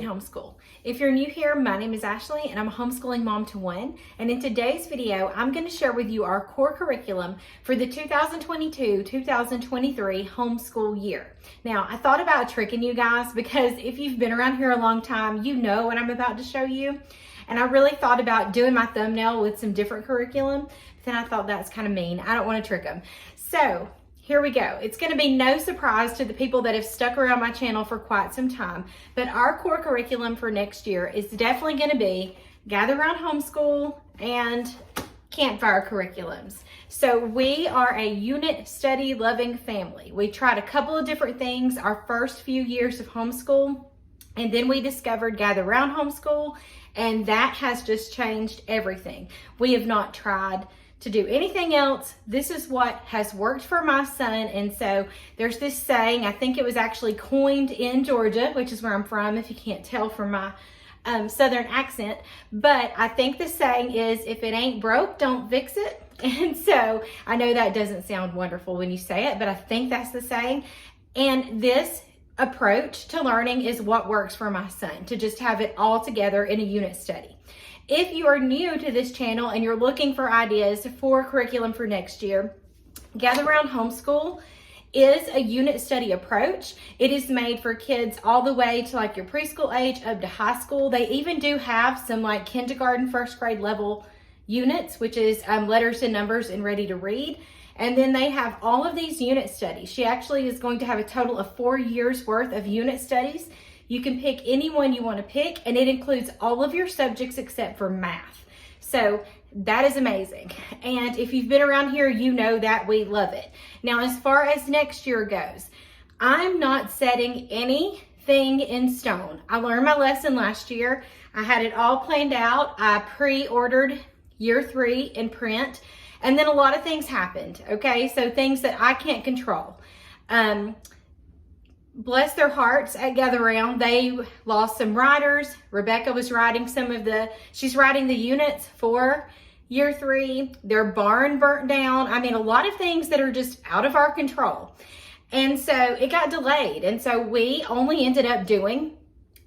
Homeschool. If you're new here, my name is Ashley and I'm a homeschooling mom to one. And in today's video, I'm going to share with you our core curriculum for the 2022-2023 homeschool year. Now, I thought about tricking you guys because if you've been around here a long time, you know what I'm about to show you. And I really thought about doing my thumbnail with some different curriculum, but then I thought that's kind of mean. I don't want to trick them. So here we go. It's going to be no surprise to the people that have stuck around my channel for quite some time, but our core curriculum for next year is definitely going to be Gather Round Homeschool and Campfire Curriculums. So we are a unit study loving family. We tried a couple of different things our first few years of homeschool, and then we discovered Gather Round Homeschool, and that has just changed everything. We have not tried to do anything else. This is what has worked for my son. And so there's this saying, I think it was actually coined in Georgia, which is where I'm from, if you can't tell from my southern accent. But I think the saying is, if it ain't broke, don't fix it. And so I know that doesn't sound wonderful when you say it, but I think that's the saying. And this approach to learning is what works for my son, to just have it all together in a unit study. If you are new to this channel and you're looking for ideas for curriculum for next year, Gather Round Homeschool is a unit study approach. It is made for kids all the way to like your preschool age up to high school. They even do have some like kindergarten, first grade level units, which is letters and numbers and ready to read. And then they have all of these unit studies. She actually is going to have a total of 4 years worth of unit studies. You can pick any one you want to pick, and it includes all of your subjects except for math. So that is amazing. And if you've been around here, you know that we love it. Now, as far as next year goes, I'm not setting anything in stone. I learned my lesson last year. I had it all planned out. I pre-ordered year 3 in print, and then a lot of things happened, okay? So things that I can't control. Bless their hearts at Gather Round, they lost some writers. Rebecca was writing she's writing the units for year 3. Their barn burnt down. I mean, a lot of things that are just out of our control. And so it got delayed. And so we only ended up doing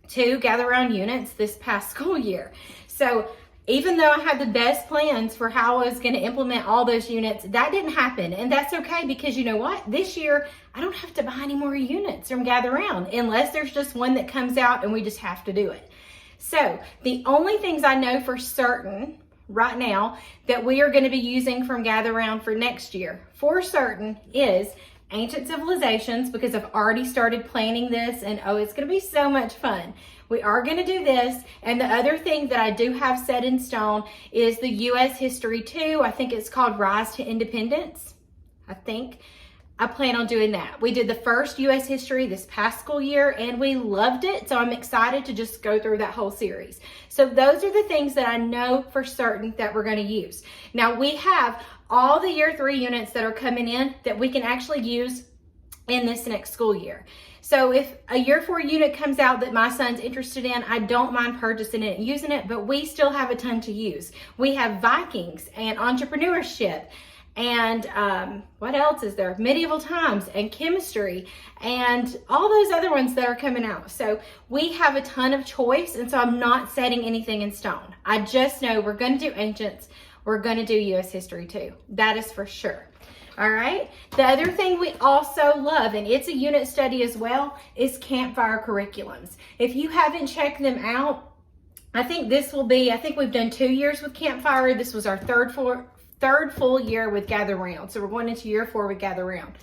2 Gather Round units this past school year. So even though I had the best plans for how I was going to implement all those units, that didn't happen. And that's okay, because you know what? This year, I don't have to buy any more units from Gather Round unless there's just one that comes out and we just have to do it. So the only things I know for certain right now that we are going to be using from Gather Round for next year for certain is Ancient Civilizations, because I've already started planning this and oh, it's going to be so much fun. We are going to do this. And the other thing that I do have set in stone is the U.S. History 2. I think it's called Rise to Independence. I think I plan on doing that. We did the first U.S. History this past school year and we loved it. So I'm excited to just go through that whole series. So those are the things that I know for certain that we're going to use. Now we have all the year 3 units that are coming in that we can actually use in this next school year. So if a year 4 unit comes out that my son's interested in, I don't mind purchasing it and using it, but we still have a ton to use. We have Vikings and entrepreneurship and what else is there? Medieval times and chemistry and all those other ones that are coming out. So we have a ton of choice, and so I'm not setting anything in stone. I just know we're going to do Ancients. We're going to do U.S. History too. That is for sure. All right. The other thing we also love, and it's a unit study as well, is Campfire Curriculums. If you haven't checked them out, I think we've done 2 years with Campfire. This was our third full year with Gather Round. So we're going into year 4 with Gather Round.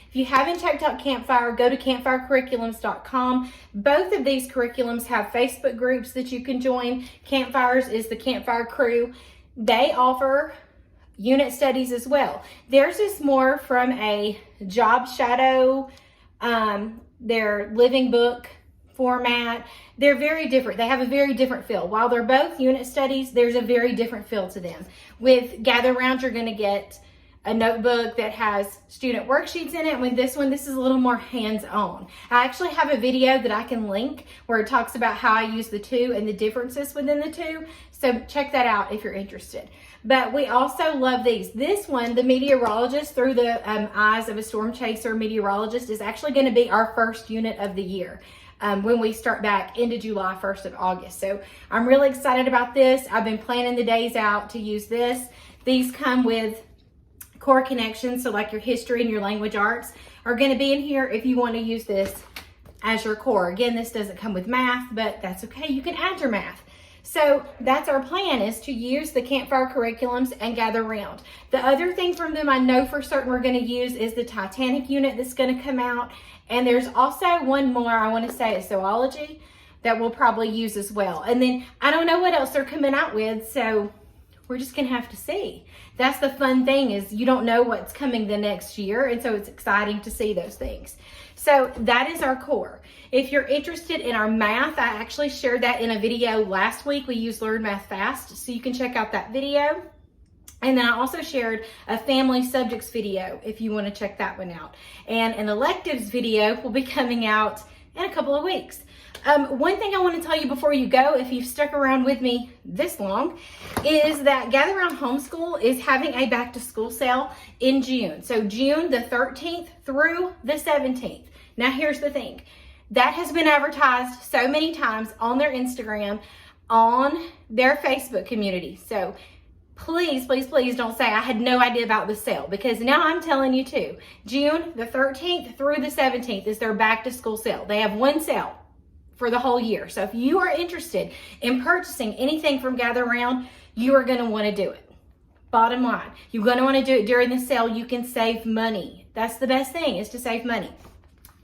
If you haven't checked out Campfire, go to campfirecurriculums.com. Both of these curriculums have Facebook groups that you can join. Campfire's is the Campfire Crew. They offer unit studies as well. Theirs is more from a job shadow, their living book format. They're very different. They have a very different feel. While they're both unit studies, there's a very different feel to them. With Gather Round, you're going to get a notebook that has student worksheets in it. With this one, this is a little more hands-on. I actually have a video that I can link where it talks about how I use the 2 and the differences within the 2. So check that out if you're interested. But we also love these. This one, the meteorologist through the eyes of a storm chaser meteorologist, is actually going to be our first unit of the year. when we start back into July 1st of August. So I'm really excited about this. I've been planning the days out to use this. These come with core connections, so like your history and your language arts are going to be in here if you want to use this as your core. Again, this doesn't come with math, but that's okay. You can add your math. So that's our plan, is to use the Campfire Curriculums and Gather Round. The other thing from them I know for certain we're going to use is the Titanic unit that's going to come out. And there's also one more, I want to say, is zoology, that we'll probably use as well. And then I don't know what else they're coming out with, so we're just going to have to see. That's the fun thing, is you don't know what's coming the next year, and so it's exciting to see those things. So that is our core. If you're interested in our math, I actually shared that in a video last week. We used Learn Math Fast, so you can check out that video. And then I also shared a family subjects video if you want to check that one out. And an electives video will be coming out in a couple of weeks. One thing I want to tell you before you go, if you've stuck around with me this long, is that Gather Round Homeschool is having a back to school sale in June. So June the 13th through the 17th. Now here's the thing. That has been advertised so many times on their Instagram, on their Facebook community. So please, please, please don't say I had no idea about the sale, because now I'm telling you too. June the 13th through the 17th is their back to school sale. They have one sale for the whole year. So if you are interested in purchasing anything from Gather Round, you are going to want to do it. Bottom line, you're going to want to do it during the sale. You can save money. That's the best thing, is to save money.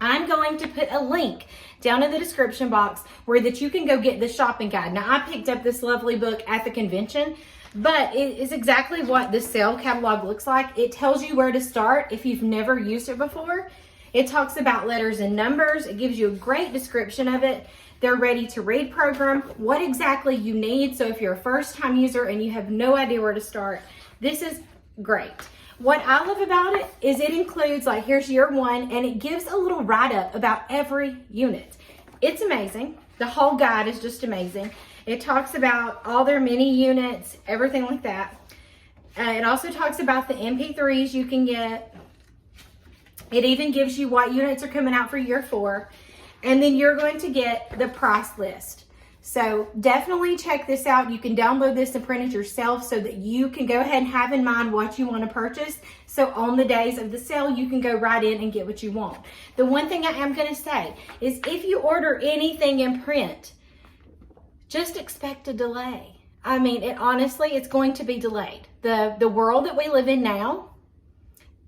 I'm going to put a link down in the description box where that you can go get the shopping guide. Now, I picked up this lovely book at the convention, but it is exactly what the sale catalog looks like. It tells you where to start if you've never used it before. It talks about letters and numbers. It gives you a great description of it. Their ready to read program, what exactly you need. So if you're a first time user and you have no idea where to start, this is great. What I love about it is it includes, like, here's year one, and it gives a little write-up about every unit. It's amazing. The whole guide is just amazing. It talks about all their mini units, everything like that. It also talks about the MP3s you can get. It even gives you what units are coming out for year 4. And then you're going to get the price list. So definitely check this out. You can download this and print it yourself so that you can go ahead and have in mind what you want to purchase. So on the days of the sale, you can go right in and get what you want. The one thing I am going to say is if you order anything in print, just expect a delay. I mean, honestly, it's going to be delayed. The world that we live in now,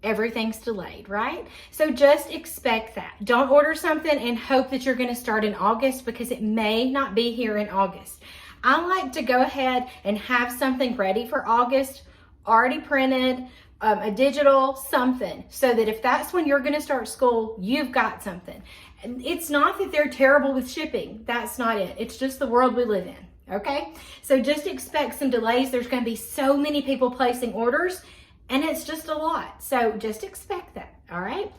everything's delayed, right? So just expect that. Don't order something and hope that you're going to start in August, because it may not be here in August. I like to go ahead and have something ready for August, already printed, a digital something, so that if that's when you're going to start school, you've got something. And it's not that they're terrible with shipping. That's not it. It's just the world we live in, okay? So just expect some delays. There's going to be so many people placing orders, and it's just a lot. So just expect that, all right?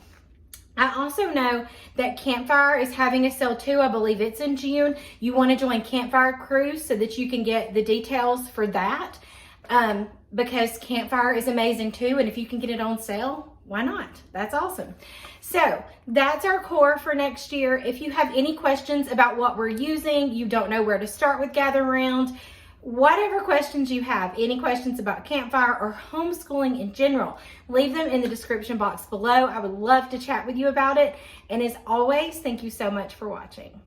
I also know that Campfire is having a sale too. I believe it's in June. You want to join Campfire Crew so that you can get the details for that, because Campfire is amazing too. And if you can get it on sale, why not? That's awesome. So that's our core for next year. If you have any questions about what we're using, you don't know where to start with Gather Round, whatever questions you have, any questions about Campfire or homeschooling in general, leave them in the description box below. I would love to chat with you about it. And as always, thank you so much for watching.